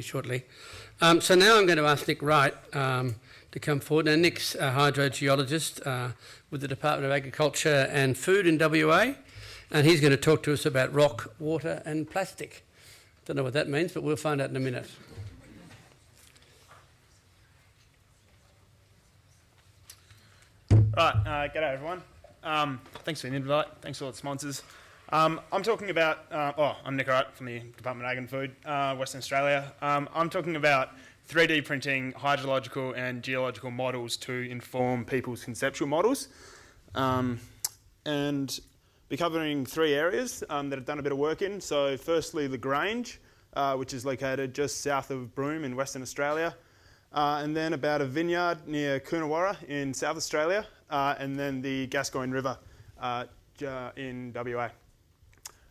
shortly. So now I'm going to ask Nick Wright to come forward. Now Nick's a hydrogeologist with the Department of Agriculture and Food in WA, and he's going to talk to us about rock, water and plastic. Don't know what that means, but we'll find out in a minute. Right, g'day everyone. Thanks for the invite, thanks to all the sponsors. I'm talking about, I'm Nick Wright from the Department of Ag and Food, Western Australia. I'm talking about 3D printing hydrological and geological models to inform people's conceptual models. And be covering three areas that I've done a bit of work in. So firstly, the Grange, which is located just south of Broome in Western Australia. And then about a vineyard near Coonawarra in South Australia. And then the Gascoyne River in WA.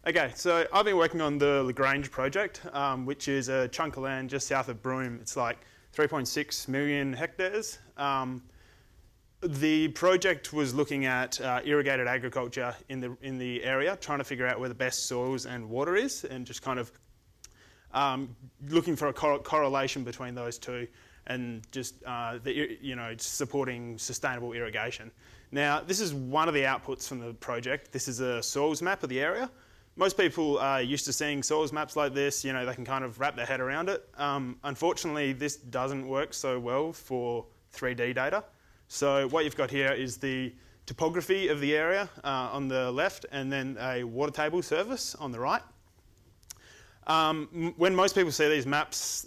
Okay, so I've been working on the Lagrange project, which is a chunk of land just south of Broome. It's like 3.6 million hectares. The project was looking at irrigated agriculture in the area, trying to figure out where the best soils and water is, and just kind of looking for a correlation between those two, and just supporting sustainable irrigation. Now, this is one of the outputs from the project. This is a soils map of the area. Most people are used to seeing soils maps like this. You know, they can kind of wrap their head around it. Unfortunately, this doesn't work so well for 3D data. So what you've got here is the topography of the area on the left, and then a water table surface on the right. When most people see these maps,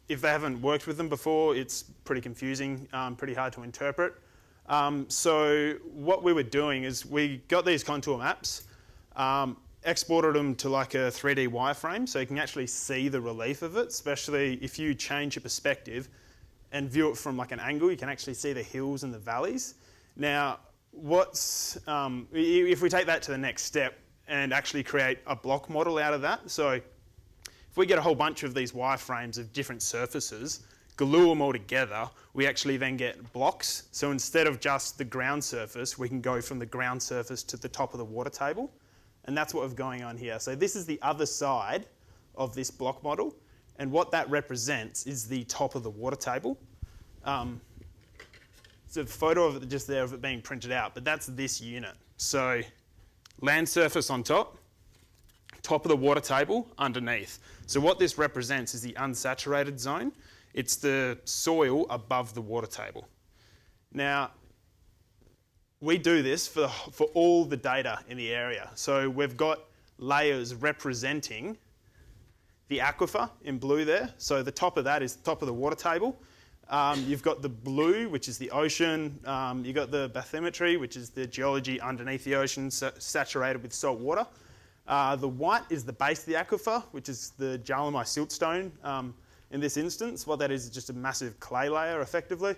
if they haven't worked with them before, it's pretty confusing, pretty hard to interpret. So what we were doing is we got these contour maps, exported them to like a 3D wireframe so you can actually see the relief of it, especially if you change your perspective and view it from like an angle, you can actually see the hills and the valleys. Now, if we take that to the next step and actually create a block model out of that, so if we get a whole bunch of these wireframes of different surfaces, glue them all together, we actually then get blocks. So instead of just the ground surface, we can go from the ground surface to the top of the water table. And that's what we're going on here. So this is the other side of this block model. And what that represents is the top of the water table. It's a photo of it just there of it being printed out, but that's this unit. So land surface on top of the water table underneath. So what this represents is the unsaturated zone. It's the soil above the water table. Now, we do this for all the data in the area. So we've got layers representing the aquifer in blue there. So the top of that is the top of the water table. You've got the blue, which is the ocean. You've got the bathymetry, which is the geology underneath the ocean, saturated with salt water. The white is the base of the aquifer, which is the Jalami siltstone in this instance. What that is just a massive clay layer, effectively.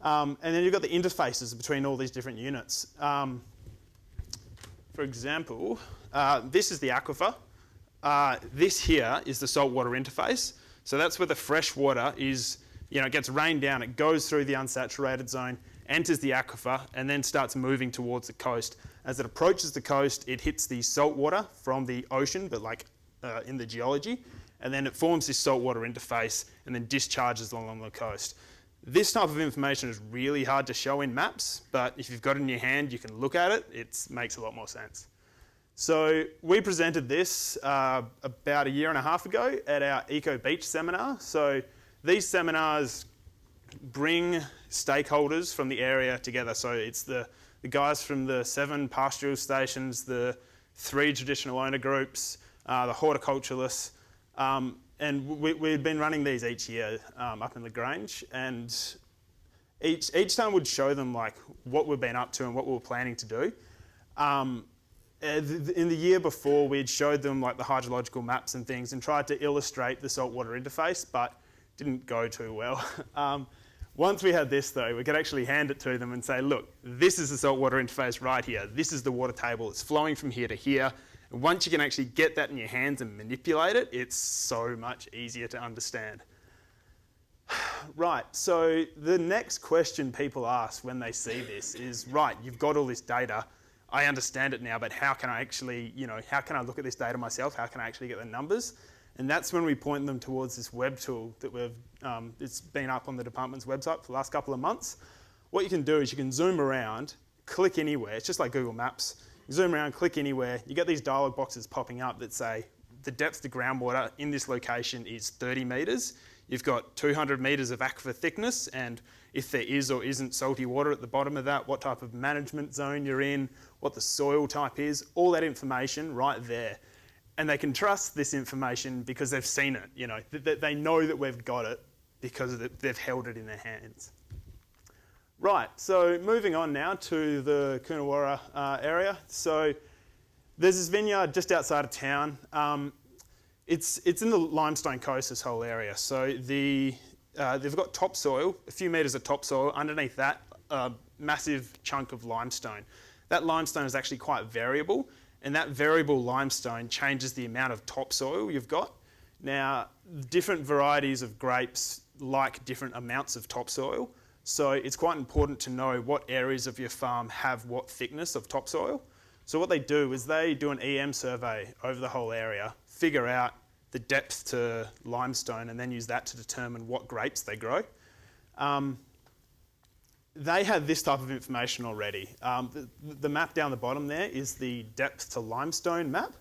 And then you've got the interfaces between all these different units. For example, this is the aquifer. This here is the saltwater interface. So that's where the fresh water is, it gets rained down, it goes through the unsaturated zone, enters the aquifer, and then starts moving towards the coast. As it approaches the coast, it hits the salt water from the ocean, but in the geology, and then it forms this saltwater interface and then discharges along the coast. This type of information is really hard to show in maps, but if you've got it in your hand, you can look at it. It makes a lot more sense. So we presented this about a year and a half ago at our Eco Beach seminar. So these seminars bring stakeholders from the area together. So it's the guys from the 7 pastoral stations, the 3 traditional owner groups, the horticulturalists, and we've been running these each year up in Lagrange, and each time we'd show them like what we've been up to and what we were planning to do. In the year before, we'd showed them like the hydrological maps and things and tried to illustrate the saltwater interface, but didn't go too well. Once we had this though, we could actually hand it to them and say, look, this is the saltwater interface right here. This is the water table. It's flowing from here to here. And once you can actually get that in your hands and manipulate it, it's so much easier to understand. Right, so the next question people ask when they see this is, right, you've got all this data. I understand it now, but how can I actually, how can I look at this data myself? How can I actually get the numbers? And that's when we point them towards this web tool that it's been up on the department's website for the last couple of months. What you can do is you can zoom around, click anywhere. It's just like Google Maps. You zoom around, click anywhere. You get these dialog boxes popping up that say the depth to groundwater in this location is 30 metres. You've got 200 metres of aquifer thickness, and if there is or isn't salty water at the bottom of that, what type of management zone you're in, what the soil type is, all that information right there. And they can trust this information because they've seen it. You know, they know that we've got it because they've held it in their hands. Right, so moving on now to the Coonawarra area. So there's this vineyard just outside of town. It's in the limestone coast, this whole area. So they've got topsoil, a few metres of topsoil. Underneath that, a massive chunk of limestone. That limestone is actually quite variable, and that variable limestone changes the amount of topsoil you've got. Now, different varieties of grapes like different amounts of topsoil. So it's quite important to know what areas of your farm have what thickness of topsoil. So what they do is they do an EM survey over the whole area, figure out the depth to limestone, and then use that to determine what grapes they grow. They have this type of information already. The map down the bottom there is the depth to limestone map.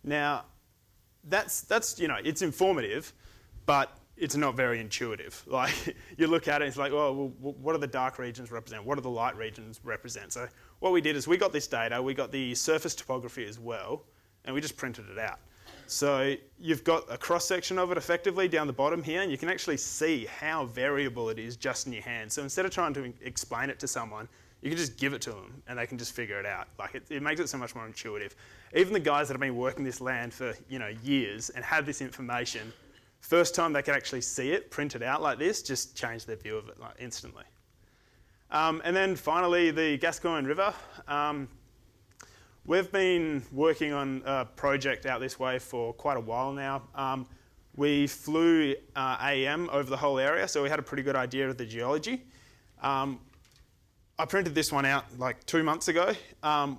Now, that's you know, it's informative, but it's not very intuitive. Like, you look at it, it's like, well, what do the dark regions represent? What do the light regions represent? So what we did is we got this data, we got the surface topography as well, and we just printed it out. So you've got a cross-section of it effectively down the bottom here, and you can actually see how variable it is just in your hand. So instead of trying to explain it to someone, you can just give it to them and they can just figure it out. Like, it makes it so much more intuitive. Even the guys that have been working this land for, you know, years and have this information, first time they could actually see it printed out like this, just changed their view of it like instantly. And then finally, the Gascoyne River. We've been working on a project out this way for quite a while now. We flew AEM over the whole area, so we had a pretty good idea of the geology. I printed this one out like 2 months ago.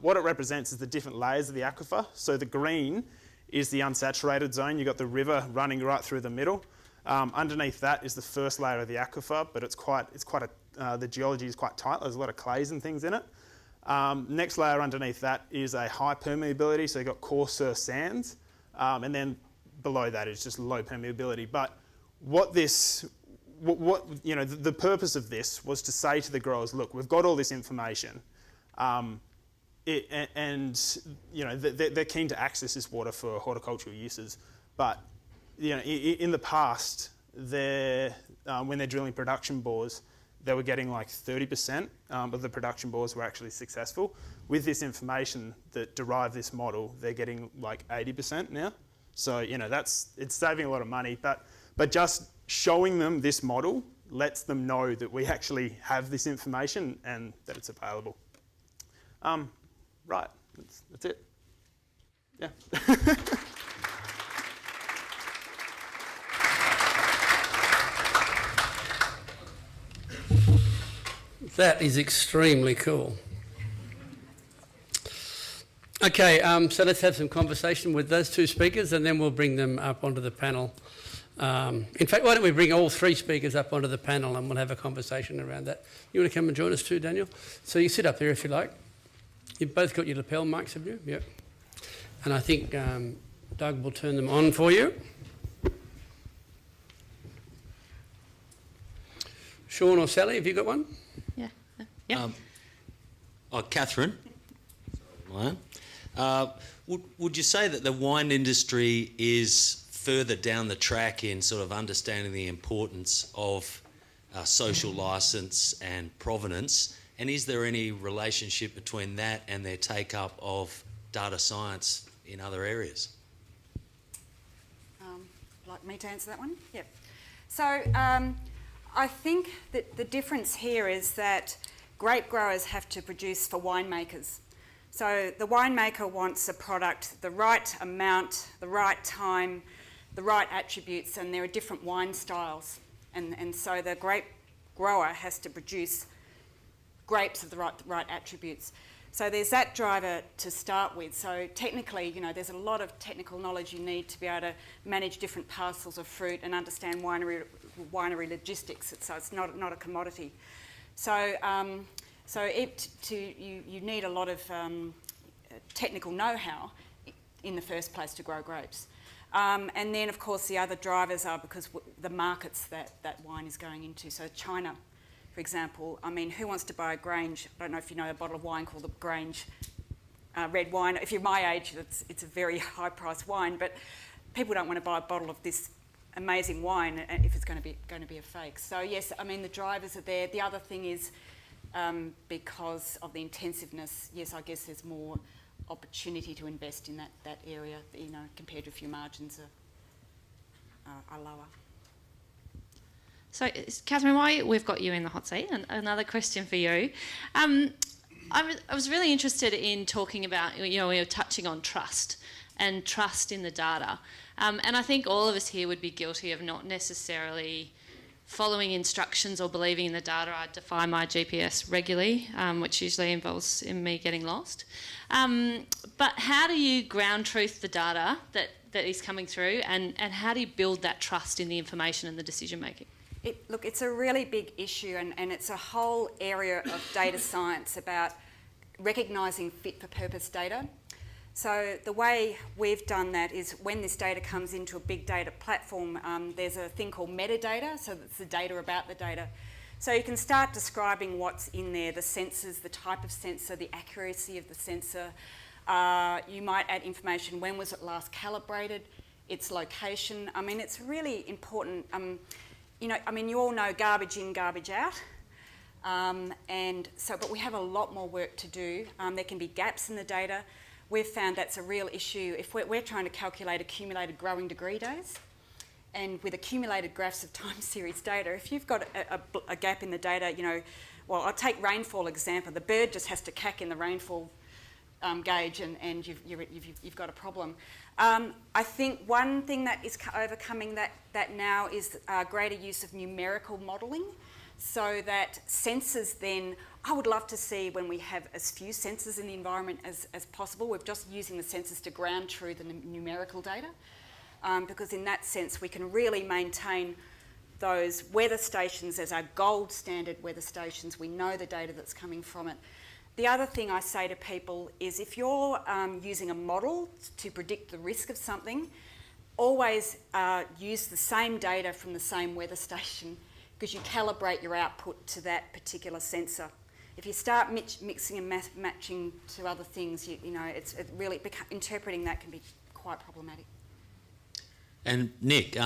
What it represents is the different layers of the aquifer. So the green is the unsaturated zone. You've got the river running right through the middle. Underneath that is the first layer of the aquifer, but the geology is quite tight. There's a lot of clays and things in it. Next layer underneath that is a high permeability, so you've got coarser sands, and then below that is just low permeability. But you know, the purpose of this was to say to the growers, look, we've got all this information, and you know, they're keen to access this water for horticultural uses. But you know, in the past, when they're drilling production bores, they were getting like 30% of the production bores were actually successful. With this information that derived this model, they're getting like 80% now. So, you know, it's saving a lot of money, but just showing them this model lets them know that we actually have this information and that it's available. Right, that's it. Yeah. That is extremely cool. Okay, so let's have some conversation with those two speakers and then we'll bring them up onto the panel. In fact, why don't we bring all three speakers up onto the panel and we'll have a conversation around that. You want to come and join us too, Daniel? So you sit up there if you like. You've both got your lapel mics, have you? Yep. And I think Doug will turn them on for you. Sean or Sally, have you got one? Yeah. Yeah. Katherine, would you say that the wine industry is further down the track in sort of understanding the importance of social licence and provenance? And is there any relationship between that and their take-up of data science in other areas? Like me to answer that one? Yep. So I think that the difference here is that grape growers have to produce for winemakers. So the winemaker wants a product, the right amount, the right time, the right attributes, and there are different wine styles. And so the grape grower has to produce grapes of the right attributes. So there's that driver to start with. So technically, you know, there's a lot of technical knowledge you need to be able to manage different parcels of fruit and understand winery logistics. So it's not a commodity. So you need a lot of technical know-how in the first place to grow grapes. And then, of course, the other drivers are because the markets that wine is going into. So China, for example, I mean, who wants to buy a Grange? I don't know if you know a bottle of wine called the Grange red wine. If you're my age, it's a very high-priced wine, but people don't want to buy a bottle of this amazing wine if it's going to be a fake. So yes, I mean, the drivers are there. The other thing is because of the intensiveness, yes, I guess there's more opportunity to invest in that area, you know, compared to if your margins are lower. So, Katherine, while we've got you in the hot seat, another question for you. I was really interested in talking about, you know, we were touching on trust and trust in the data. And I think all of us here would be guilty of not necessarily following instructions or believing in the data. I defy my GPS regularly, which usually involves in me getting lost. But how do you ground truth the data that is coming through, and how do you build that trust in the information and the decision making? Look, it's a really big issue, and it's a whole area of data science about recognising fit-for-purpose data. So the way we've done that is when this data comes into a big data platform, there's a thing called metadata, so that's the data about the data. So you can start describing what's in there, the sensors, the type of sensor, the accuracy of the sensor. You might add information, when was it last calibrated, its location. I mean, it's really important. You know, I mean, you all know garbage in, garbage out. But we have a lot more work to do. There can be gaps in the data. We've found that's a real issue. If we're trying to calculate accumulated growing degree days, and with accumulated graphs of time series data, if you've got a gap in the data, you know, well, I'll take rainfall example. The bird just has to cack in the rainfall gauge, and you've got a problem. I think one thing that is overcoming that now is greater use of numerical modelling, so that sensors then, I would love to see when we have as few sensors in the environment as possible. We're just using the sensors to ground truth the numerical data, because in that sense we can really maintain those weather stations as our gold standard weather stations. We know the data that's coming from it. The other thing I say to people is if you're using a model to predict the risk of something, always use the same data from the same weather station, because you calibrate your output to that particular sensor. If you start mixing and matching to other things, you know, interpreting that can be quite problematic. And Nick,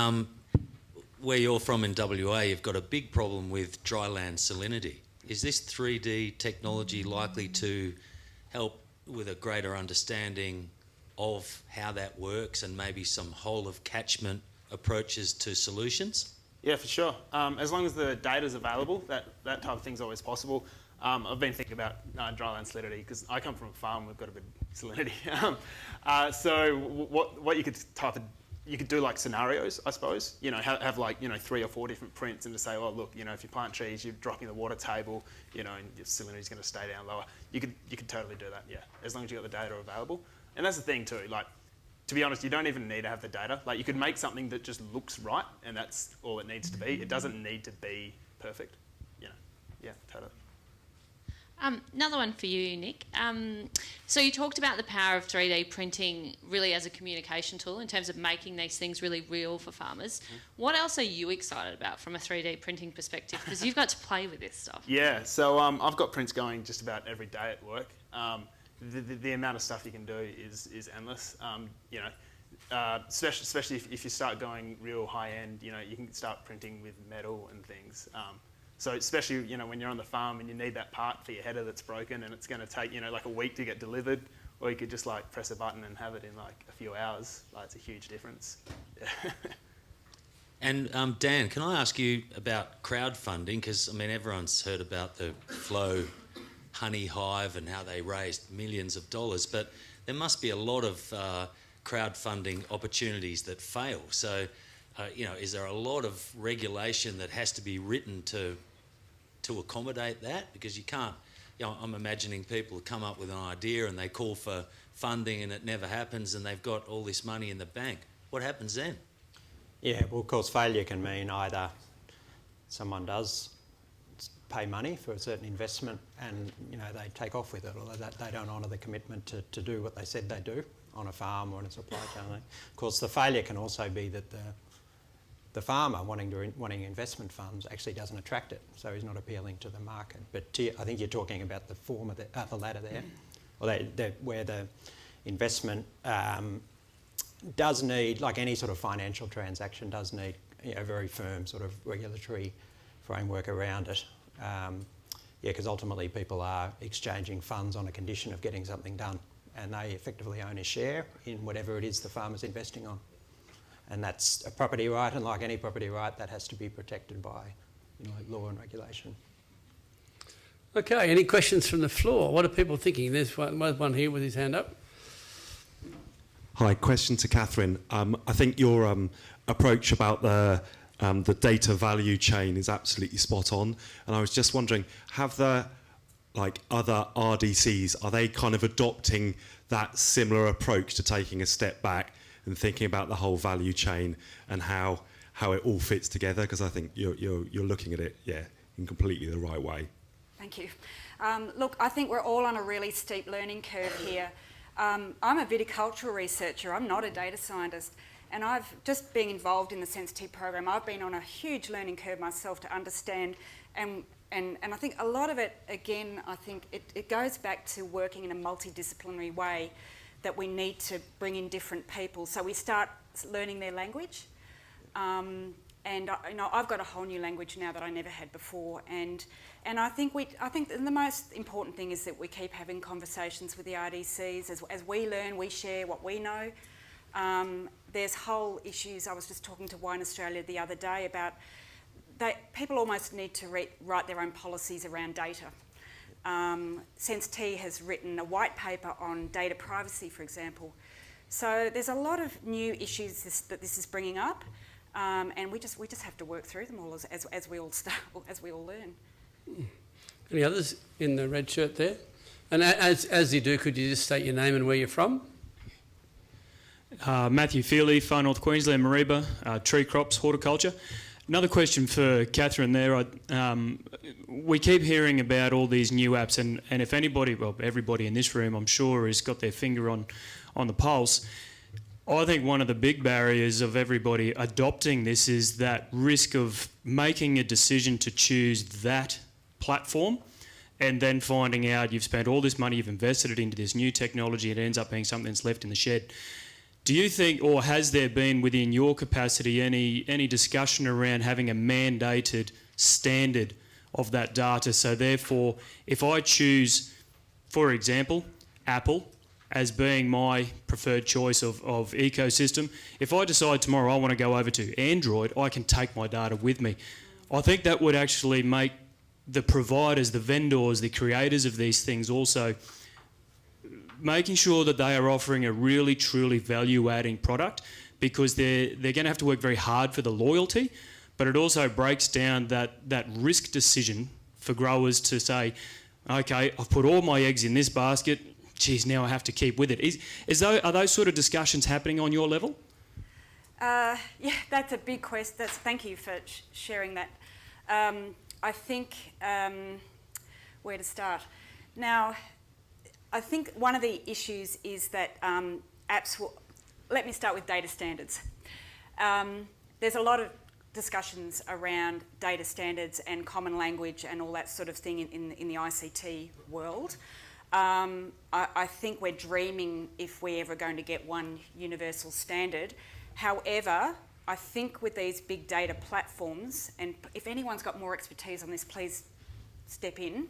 where you're from in WA, you've got a big problem with dry land salinity. Is this 3D technology likely to help with a greater understanding of how that works and maybe some whole of catchment approaches to solutions? Yeah, for sure. As long as the data's available, that type of thing's always possible. I've been thinking about dry land salinity because I come from a farm. We've got a bit of salinity. So what you could do like scenarios, I suppose. You know, have like 3 or 4 different prints, and to say, oh look, you know, if you plant trees, you're dropping the water table, you know, and your salinity's going to stay down lower. You could totally do that, yeah, as long as you got the data available. And that's the thing too. Like, to be honest, you don't even need to have the data. Like, you could make something that just looks right, and that's all it needs to be. It doesn't need to be perfect. You know, yeah, totally. Another one for you, Nick. So you talked about the power of 3D printing really as a communication tool in terms of making these things really real for farmers. Mm-hmm. What else are you excited about from a 3D printing perspective? Because you've got to play with this stuff. Yeah, so I've got prints going just about every day at work. The amount of stuff you can do is endless. You know, especially if you start going real high end, you know, you can start printing with metal and things. So especially, you know, when you're on the farm and you need that part for your header that's broken and it's going to take, you know, like a week to get delivered, or you could just like press a button and have it in like a few hours. Like, it's a huge difference. And Dan, can I ask you about crowdfunding? Because, I mean, everyone's heard about the Flow honey hive and how they raised millions of dollars, but there must be a lot of crowdfunding opportunities that fail. So, you know, is there a lot of regulation that has to be written to accommodate that? Because you can't I'm imagining people come up with an idea and they call for funding and it never happens and they've got all this money in the bank. What happens then? Yeah, well, of course, failure can mean either someone does pay money for a certain investment and, they take off with it, or that they don't honour the commitment to do what they said they do on a farm or in a supply chain. Of course, the failure can also be that the farmer wanting investment funds actually doesn't attract it, so he's not appealing to the market. But I think you're talking about the form of the latter there, or where the investment does need, like any sort of financial transaction, does need a very firm sort of regulatory framework around it. Because ultimately people are exchanging funds on a condition of getting something done, and they effectively own a share in whatever it is the farmer's investing on. And that's a property right, and like any property right, that has to be protected by law and regulation. Okay, any questions from the floor? What are people thinking? There's one here with his hand up. Hi, question to Katherine. I think your approach about the data value chain is absolutely spot on, and I was just wondering, have the other RDCs, are they kind of adopting that similar approach to taking a step back and thinking about the whole value chain and how it all fits together? Because I think you're looking at it, in completely the right way. Thank you. Look, I think we're all on a really steep learning curve here. I'm a viticultural researcher. I'm not a data scientist. And I've just been involved in the Sensitive program. I've been on a huge learning curve myself to understand, and I think a lot of it, again, I think it goes back to working in a multidisciplinary way, that we need to bring in different people. So we start learning their language. And I've got a whole new language now that I never had before. And I think the most important thing is that we keep having conversations with the RDCs. As we learn, we share what we know. There's whole issues. I was just talking to Wine Australia the other day about people almost need to write their own policies around data. Sensitive has written a white paper on data privacy, for example. So there's a lot of new issues that this is bringing up, and we just have to work through them all as we all learn. Any others in the red shirt there? And as you do, could you just state your name and where you're from? Matthew Feely, Far North Queensland, Mareeba, tree crops, horticulture. Another question for Katherine there. We keep hearing about all these new apps, and if anybody, well, everybody in this room, I'm sure, has got their finger on the pulse. I think one of the big barriers of everybody adopting this is that risk of making a decision to choose that platform and then finding out you've spent all this money, you've invested it into this new technology, it ends up being something that's left in the shed. Do you think, or has there been within your capacity any discussion around having a mandated standard of that data? So therefore, if I choose, for example, Apple as being my preferred choice of ecosystem, if I decide tomorrow I want to go over to Android, I can take my data with me. I think that would actually make the providers, the vendors, the creators of these things also making sure that they are offering a really, truly value-adding product, because they're going to have to work very hard for the loyalty, but it also breaks down that risk decision for growers to say, okay, I've put all my eggs in this basket, geez, now I have to keep with it. Are those sort of discussions happening on your level? Yeah, that's a big question. Thank you for sharing that. I think where to start. Now, I think one of the issues is that apps will... Let me start with data standards. There's a lot of discussions around data standards and common language and all that sort of thing in the ICT world. I think we're dreaming if we're ever going to get one universal standard. However, I think with these big data platforms, and if anyone's got more expertise on this, please step in.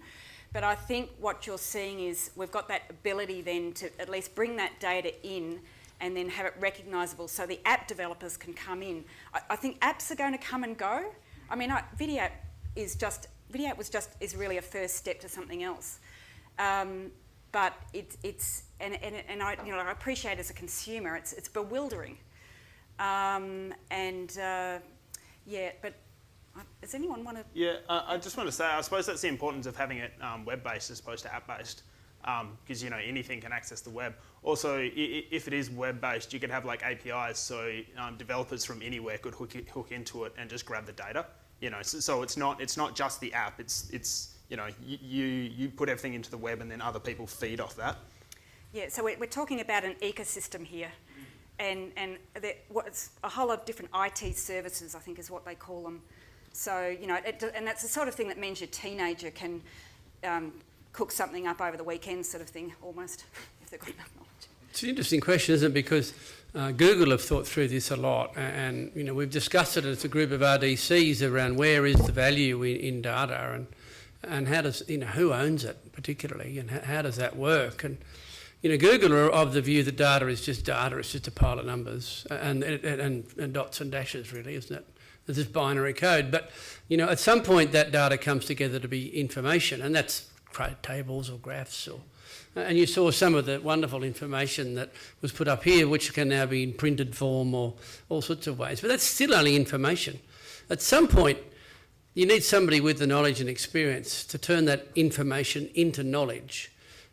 But I think what you're seeing is we've got that ability then to at least bring that data in and then have it recognisable so the app developers can come in. I think apps are going to come and go. I mean, video is really a first step to something else. But I appreciate as a consumer, it's bewildering. But Does anyone want to? Yeah, I just want to say, I suppose that's the importance of having it web-based as opposed to app-based, because anything can access the web. Also, if it is web-based, you could have like APIs, so developers from anywhere could hook into it and just grab the data. So it's not just the app. It's you put everything into the web and then other people feed off that. Yeah, so we're talking about an ecosystem here, and what's a whole lot of different IT services, I think, is what they call them. So and that's the sort of thing that means your teenager can cook something up over the weekend, sort of thing, almost, if they've got enough knowledge. It's an interesting question, isn't it? Because Google have thought through this a lot, and we've discussed it as a group of RDCs around where is the value in data, and how does who owns it particularly, and how does that work? And Google are of the view that data is just data; it's just a pile of numbers and dots and dashes, really, isn't it? It's just binary code. But at some point that data comes together to be information, and that's tables or graphs and you saw some of the wonderful information that was put up here, which can now be in printed form or all sorts of ways. But that's still only information. At some point, you need somebody with the knowledge and experience to turn that information into knowledge.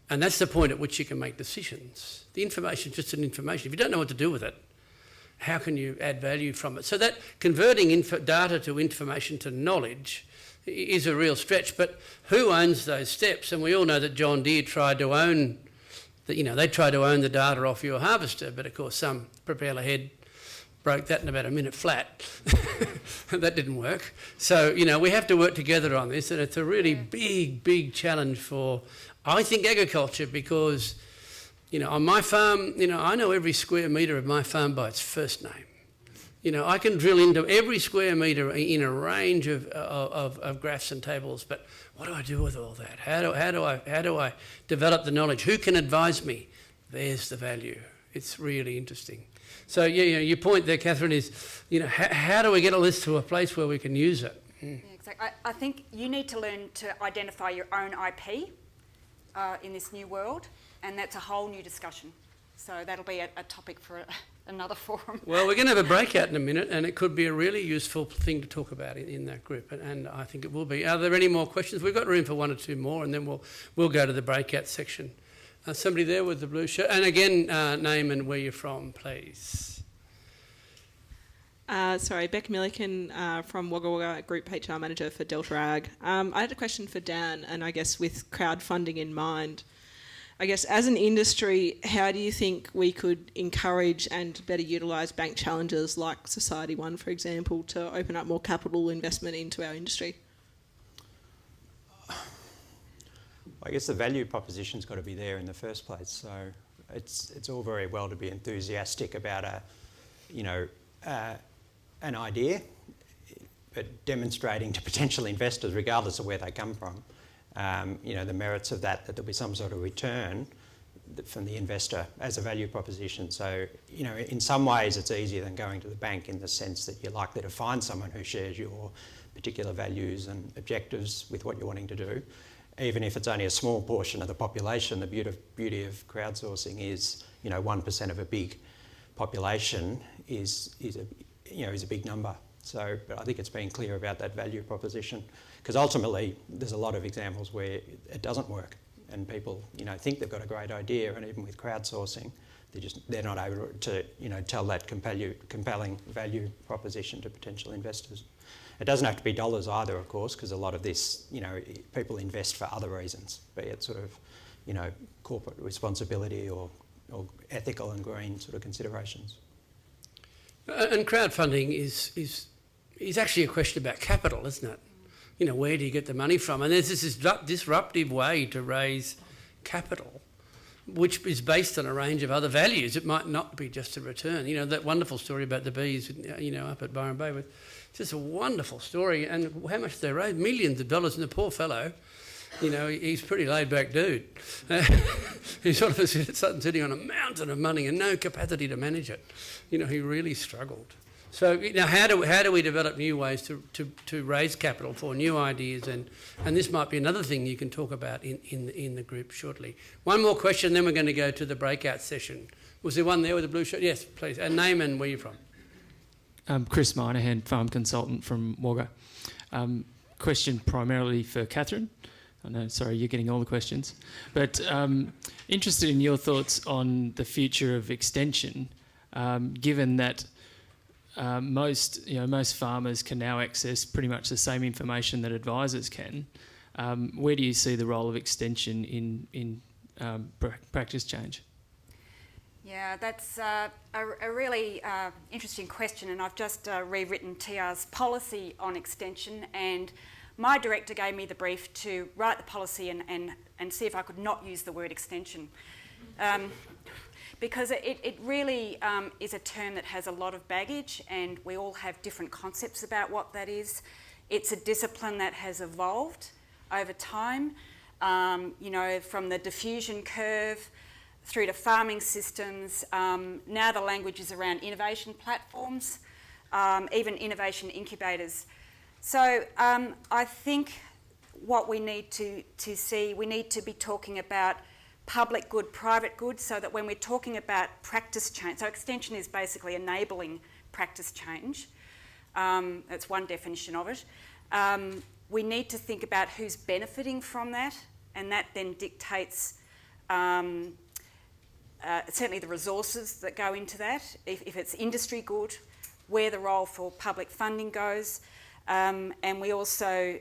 And that's the point at which you can make decisions. The information is just an information. If you don't know what to do with it, how can you add value from it? So that converting data to information to knowledge is a real stretch, but who owns those steps? And we all know that John Deere tried to own, they tried to own the data off your harvester, but of course some propeller head broke that in about a minute flat. That didn't work. So, we have to work together on this, and it's a really big challenge for, I think, agriculture, because, on my farm, I know every square metre of my farm by its first name. I can drill into every square metre in a range of graphs and tables, but what do I do with all that? How do I develop the knowledge? Who can advise me? There's the value. It's really interesting. So your point there, Katherine, is how do we get all this to a place where we can use it? Yeah, exactly. I think you need to learn to identify your own IP in this new world, and that's a whole new discussion. So that'll be a topic for another forum. Well, we're going to have a breakout in a minute, and it could be a really useful thing to talk about in that group, and I think it will be. Are there any more questions? We've got room for one or two more, and then we'll go to the breakout section. Somebody there with the blue shirt. And again, name and where you're from, please. Beck Milliken from Wagga Wagga, Group HR Manager for Delta Ag. I had a question for Dan, and I guess with crowdfunding in mind, I guess as an industry, how do you think we could encourage and better utilise bank challenges like Society One, for example, to open up more capital investment into our industry? I guess the value proposition's got to be there in the first place. So it's all very well to be enthusiastic about an idea, but demonstrating to potential investors, regardless of where they come from, the merits of that there'll be some sort of return from the investor as a value proposition. So, in some ways it's easier than going to the bank in the sense that you're likely to find someone who shares your particular values and objectives with what you're wanting to do. Even if it's only a small portion of the population, the beauty of crowdsourcing is, 1% of a big population is a big number. So, but I think it's being clear about that value proposition, because ultimately there's a lot of examples where it doesn't work, and people, think they've got a great idea, and even with crowdsourcing, they're not able to, tell that compelling value proposition to potential investors. It doesn't have to be dollars either, of course, because a lot of this, people invest for other reasons, be it sort of, corporate responsibility or ethical and green sort of considerations. And crowdfunding is actually a question about capital, isn't it? Where do you get the money from? And there's this disruptive way to raise capital, which is based on a range of other values. It might not be just a return. That wonderful story about the bees, up at Byron Bay, with just a wonderful story. And how much they raised? Millions of dollars. And the poor fellow, he's a pretty laid-back dude. He's sort of sitting on a mountain of money and no capacity to manage it. He really struggled. So how do we develop new ways to raise capital for new ideas? And this might be another thing you can talk about in the group shortly. One more question, then we're going to go to the breakout session. Was there one there with a blue shirt? Yes, please. And name and where you're from. Chris Minahan, farm consultant from Wagga. Question primarily for Katherine. I know, sorry, you're getting all the questions. But interested in your thoughts on the future of extension, given that most farmers can now access pretty much the same information that advisors can. Where do you see the role of extension in practice change? Yeah, that's a really interesting question, and I've just rewritten TR's policy on extension, and my director gave me the brief to write the policy and see if I could not use the word extension. Because it really is a term that has a lot of baggage, and we all have different concepts about what that is. It's a discipline that has evolved over time, from the diffusion curve through to farming systems. Now the language is around innovation platforms, even innovation incubators. So I think what we need to see, we need to be talking about public good, private good, so that when we're talking about practice change, so extension is basically enabling practice change. That's one definition of it. We need to think about who's benefiting from that, and that then dictates certainly the resources that go into that. If it's industry good, where the role for public funding goes. And we also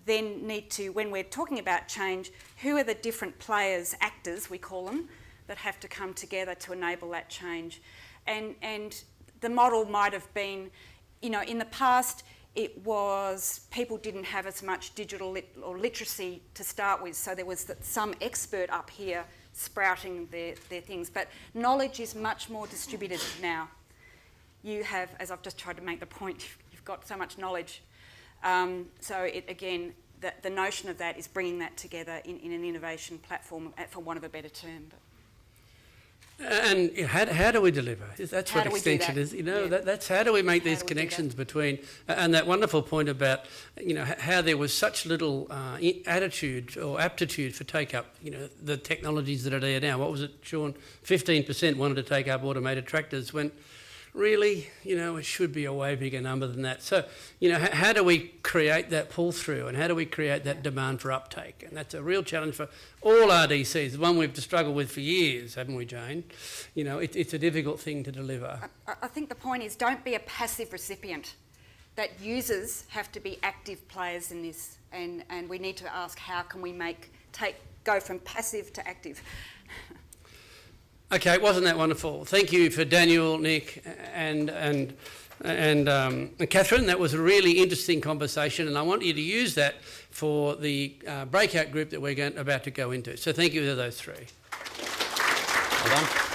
then need to, when we're talking about change, who are the different players, actors we call them, that have to come together to enable that change. And the model might have been, in the past it was people didn't have as much digital or literacy to start with, so there was some expert up here sprouting their things. But knowledge is much more distributed now. You have, as I've just tried to make the point, you've got so much knowledge. So again, the notion of that is bringing that together in an innovation platform, for want of a better term. And how do we deliver? That's How what do we do extension that? is. Yeah. That's how do we make these do we do connections between, and that wonderful point about, how there was such little attitude or aptitude for take up, the technologies that are there now. What was it, Sean? 15% wanted to take up automated tractors when really, it should be a way bigger number than that. So, how do we create that pull through, and how do we create that demand for uptake? And that's a real challenge for all RDCs, the one we've struggled with for years, haven't we, Jane? It's a difficult thing to deliver. I think the point is, don't be a passive recipient. That users have to be active players in this, and we need to ask, how can we go from passive to active? Okay, wasn't that wonderful? Thank you for Daniel, Nick, and Katherine. That was a really interesting conversation, and I want you to use that for the breakout group that we're about to go into. So thank you to those three. Well done.